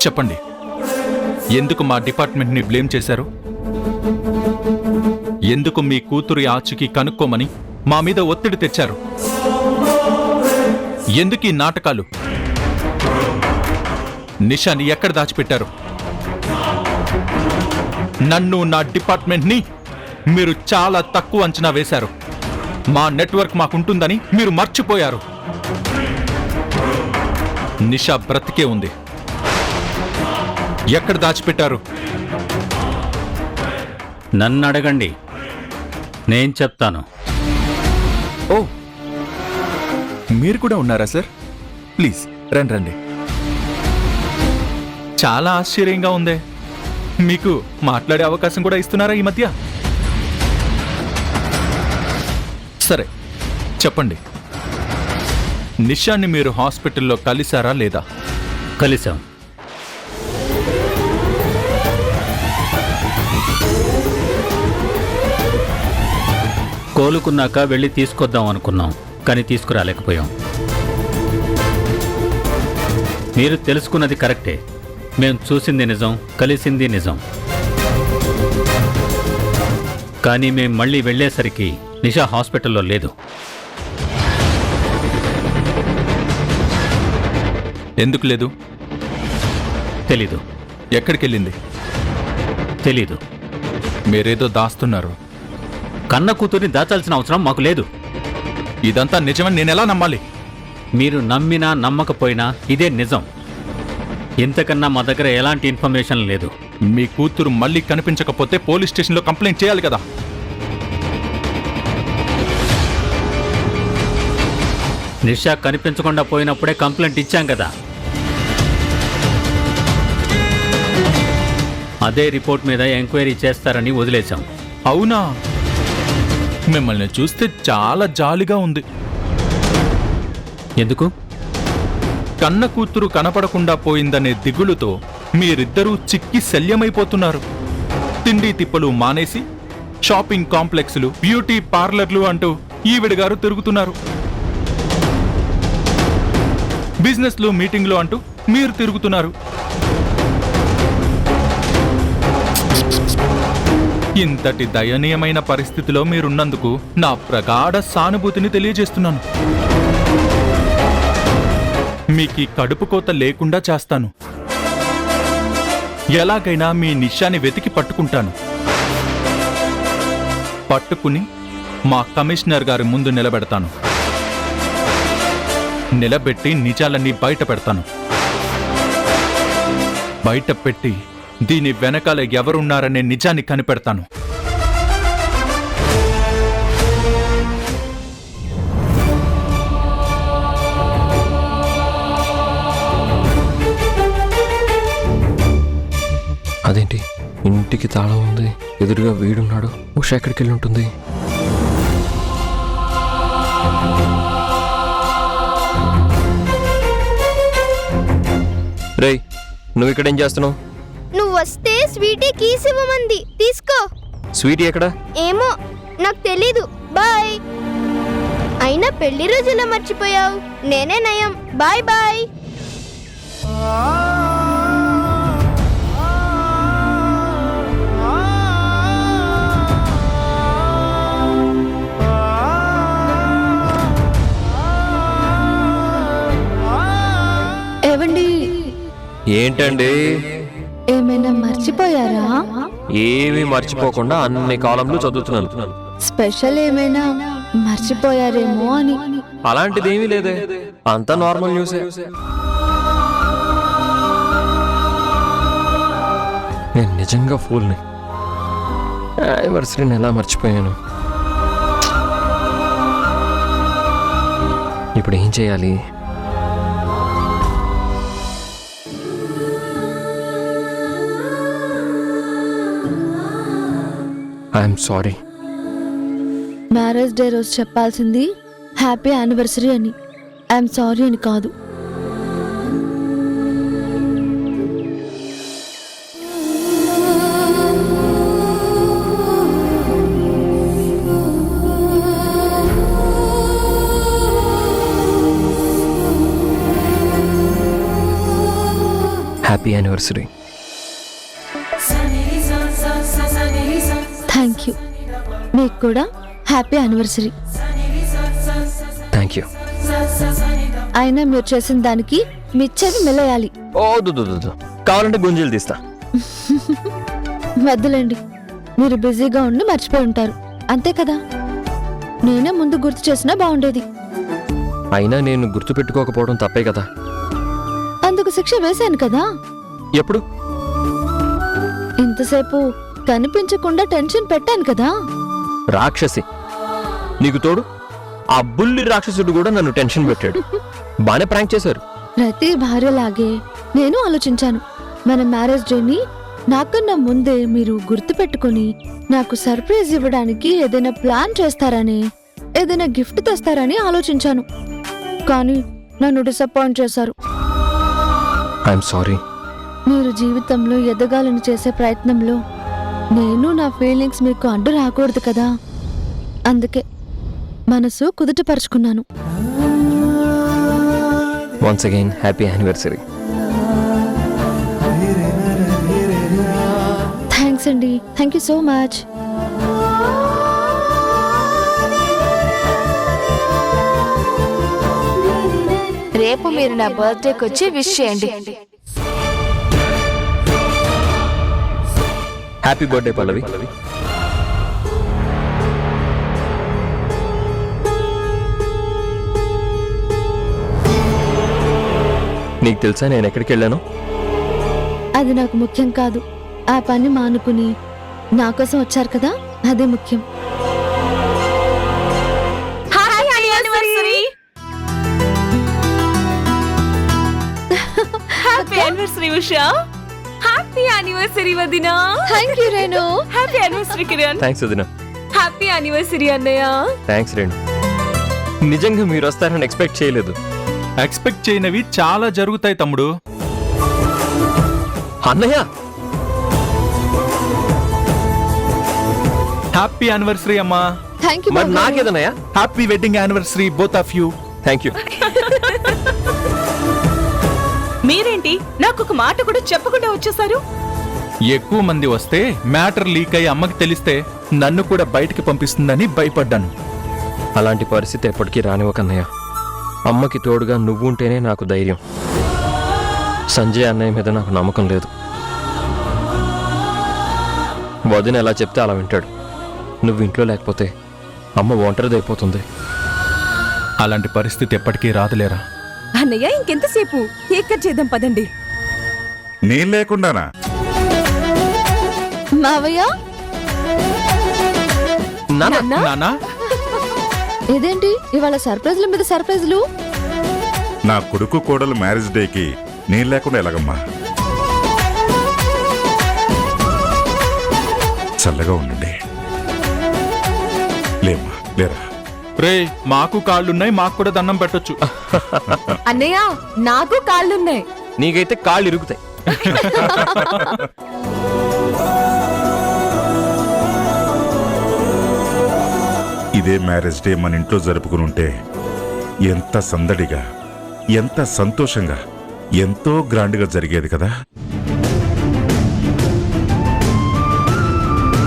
చెప్పండి, ఎందుకు మా డిపార్ట్మెంట్ని బ్లేమ్ చేశారు? ఎందుకు మీ కూతురి ఆచూకీ కనుక్కోమని మా మీద ఒత్తిడి తెచ్చారు? ఎందుకు ఈ నాటకాలు? నిషాని ఎక్కడ దాచిపెట్టారు? నన్ను, నా డిపార్ట్మెంట్ని మీరు చాలా తక్కువ అంచనా వేశారు. మా నెట్వర్క్ మాకుంటుందని మీరు మర్చిపోయారు. నిషా బ్రతికే ఉంది. ఎక్కడ దాచిపెట్టారు? నన్ను అడగండి, నేను చెప్తాను. ఓ, మీరు కూడా ఉన్నారా సార్? ప్లీజ్ రండి రండి. చాలా ఆశ్చర్యంగా ఉందే. మీకు మాట్లాడే అవకాశం కూడా ఇస్తున్నారా ఈ మధ్య? సరే చెప్పండి, నిషాన్ని మీరు హాస్పిటల్లో కలిశారా లేదా? కలిశాం. కోలుకున్నాక వెళ్ళి తీసుకొద్దాం అనుకున్నాం, కానీ తీసుకురాలేకపోయాం. మీరు తెలుసుకున్నది కరెక్టే. మేం చూసింది నిజం, కలిసింది నిజం. కానీ మేం మళ్ళీ వెళ్ళేసరికి నిషా హాస్పిటల్లో లేదు. ఎందుకు లేదు? తెలీదు. ఎక్కడికెళ్ళింది? తెలీదు. మీరేదో దాస్తున్నారు. కన్న కూతుర్ని దాచాల్సిన అవసరం మాకు లేదు. ఇదంతా నిజమని నేనెలా నమ్మాలి? మీరు నమ్మినా నమ్మకపోయినా ఇదే నిజం. ఇంతకన్నా మా దగ్గర ఎలాంటి ఇన్ఫర్మేషన్ లేదు. మీ కూతురు మళ్ళీ కనిపించకపోతే పోలీస్ స్టేషన్లో కంప్లైంట్ చేయాలి కదా. నిషా కనిపించకుండా పోయినప్పుడే కంప్లైంట్ ఇచ్చాం కదా. అదే రిపోర్ట్ మీద ఎంక్వైరీ చేస్తారని వదిలేశాం. అవునా? మిమ్మల్ని చూస్తే చాలా జాలిగా ఉంది. ఎందుకు? కన్న కూతురు కనపడకుండా పోయిందనే దిగులుతో మీరిద్దరూ చిక్కి శల్యమైపోతున్నారు. తిండి తిప్పలు మానేసి షాపింగ్ కాంప్లెక్స్లు, బ్యూటీ పార్లర్లు అంటూ ఈవిడగారు తిరుగుతున్నారు. బిజినెస్లు, మీటింగ్లు అంటూ మీరు తిరుగుతున్నారు. ఇంతటి దయనీయమైన పరిస్థితిలో మీరున్నందుకు నా ప్రగాఢ సానుభూతిని తెలియజేస్తున్నాను. మీకు కడుపు కోత లేకుండా చేస్తాను. ఎలాగైనా మీ నిషాని వెతికి పట్టుకుంటాను. పట్టుకుని మా కమిషనర్ గారి ముందు నిలబెడతాను. నిలబెట్టి నిజాలన్నీ బయట పెడతాను. బయట పెట్టి దీని వెనకాల ఎవరున్నారనే నిజాన్ని కనిపెడతాను. అదేంటి, ఇంటికి తాళం ఉంది, ఎదురుగా వీడున్నాడు. ఉష ఎక్కడికి వెళ్ళి ఉంటుంది? రేయ్, నువ్వు ఇక్కడేం చేస్తున్నావు? నువ్వు వస్తే స్వీటీ కీస్ ఇవ్వమంది, తీసుకో. స్వీటీ ఎక్కడ? ఏమో, నాకు తెలీదు. బాయ్. అయినా పెళ్లి రోజులా మర్చిపోయావు. నేనే నయం. Bye bye. ఏవండి? ఏంటండి? ఏమైనా మర్చిపోయారా? ఏమీ మర్చిపోకుండా అన్ని కాలంలో చదువుతున్నాను. స్పెషల్ ఏమైనా మర్చిపోయారేమో అని. అలాంటిదేమీ లేదే, అంతా నార్మల్ న్యూసే. నేను నిజంగా ఫూల్ని. యానివర్సరీని ఎలా మర్చిపోయాను? ఇప్పుడు ఏం చేయాలి? I'm sorry. మ్యారేజ్ డే రోజు చెప్పాల్సింది హ్యాపీ యానివర్సరీ అని, ఐఎమ్ సారీ అని కాదు. Happy happy anniversary. Thank you. మీకు కూడా హ్యాపీ యానివర్సరీ. Thank you. అయినా మీరు చేసిన దానికి మీ చెవి మెల్లయాలి. ఓ దు కావాలంటే గుంజీలు తీస్తా. వద్దులేండి, మీరు బిజీగా ఉండి మర్చిపోయి ఉంటారు అంతే కదా. నేనే ముందు గుర్తు చేసినా బాగుండేది. అయినా నేను గుర్తుపెట్టుకోకపోవడం తప్పే కదా. అందుకు శిక్ష వేశాను కదా. ఎప్పుడు? ఇంతసేపు కనిపించకుండా టెన్షన్ పెట్టాను కదా. రాక్షసి. నీకు తోడు ఆ బుల్లి రాక్షసుడు కూడా నన్ను టెన్షన్ పెట్టాడు. బానే ప్రాంక్ చేశారు. ప్రతి భార్యలాగే నేను ఆలోచించాను, మన మ్యారేజ్ డేని నాకన్నా ముందే మీరు గుర్తు పెట్టుకుని నాకు సర్ప్రైజ్ ఇవ్వడానికి ఏదైనా ప్లాన్ చేస్తారని, ఏదైనా గిఫ్ట్ తెస్తారని ఆలోచించాను. కానీ నన్ను డిసప్పాయింట్ చేశారు. I'm sorry. మీరు జీవితంలో ఎదగాలని చేసే ప్రయత్నంలో నేను నా ఫీలింగ్స్ మీకు అడ్డు రాకూడదు కదా. అందుకే మనసు కుదుటపరుచుకున్నాను. Once again happy anniversary. Thanks అండి. Thank you so much. రేపు మీరు నా బర్త్డేకి వచ్చి విష్ చేయండి. Happy birthday Pallavi. నీకు తెలుసా నేను ఎక్కడికి వెళ్ళాను? అది నాకు ముఖ్యం కాదు. ఆ పని మానుకుని నా కోసం వచ్చారు కదా, అదే ముఖ్యం. Happy anniversary. Happy anniversary Usha. Happy anniversary వదినా. Thank you Renu. Happy anniversary Kiran. Thanks వదినా. హ్యాపీ యానివర్సరీ అన్నయ్య. థ్యాంక్స్ రేణు. నిజంగా మీరు వస్తారని ఎక్స్పెక్ట్ చేయలేదు. ఎక్స్పెక్ట్ చేయనివి చాలా జరుగుతాయి తమ్ముడు. అన్నయ్య హ్యాపీ యానివర్సరీ అమ్మా. Thank you. మరి నాకేదన్నయ్య? Happy wedding anniversary both of you. Thank you. మీరేంటి నాకు ఒక మాట కూడా చెప్పకుండా వచ్చేసారు? ఎక్కువ మంది వస్తే మ్యాటర్ లీక్ అయ్యి అమ్మకి తెలిస్తే నన్ను కూడా బయటికి పంపిస్తుందని భయపడ్డాను. అలాంటి పరిస్థితి ఎప్పటికీ రానివ్వకన్నయ్య. అమ్మకి తోడుగా నువ్వు ఉంటేనే నాకు ధైర్యం. సంజయ్ అన్నయ్య మీద నాకు నమ్మకం లేదు. వదిన ఎలా చెప్తే అలా వింటాడు. నువ్వు ఇంట్లో లేకపోతే అమ్మ ఒంటరిదైపోతుంది. అలాంటి పరిస్థితి ఎప్పటికీ రాదులేరా. అన్నయ్య ఇంకెంతసేపు కేక్ కట్ చేద్దాం పదండి. నేను లేకుండానా? మావయ్య, నానా ఇదేంటి ఇవాళ సర్ప్రైజ్ల మీద సర్ప్రైజ్లు? నా కొడుకు కోడలు మ్యారేజ్ డేకి నేను లేకుండా ఎలాగమ్మా? చల్లగా ఉండండి. లేమ్మా లేరా. రే మాకు కాళ్ళున్నాయి, మాకు కూడా దండం పెట్టొచ్చు. అన్నయ్య నాకు కాళ్ళున్నాయి. నీకైతే కాళ్ళు ఇరుగుతాయి. ఇదే మ్యారేజ్ డే మన ఇంట్లో జరుపుకుని ఉంటే ఎంత సందడిగా, ఎంత సంతోషంగా, ఎంతో గ్రాండ్గా జరిగేది కదా.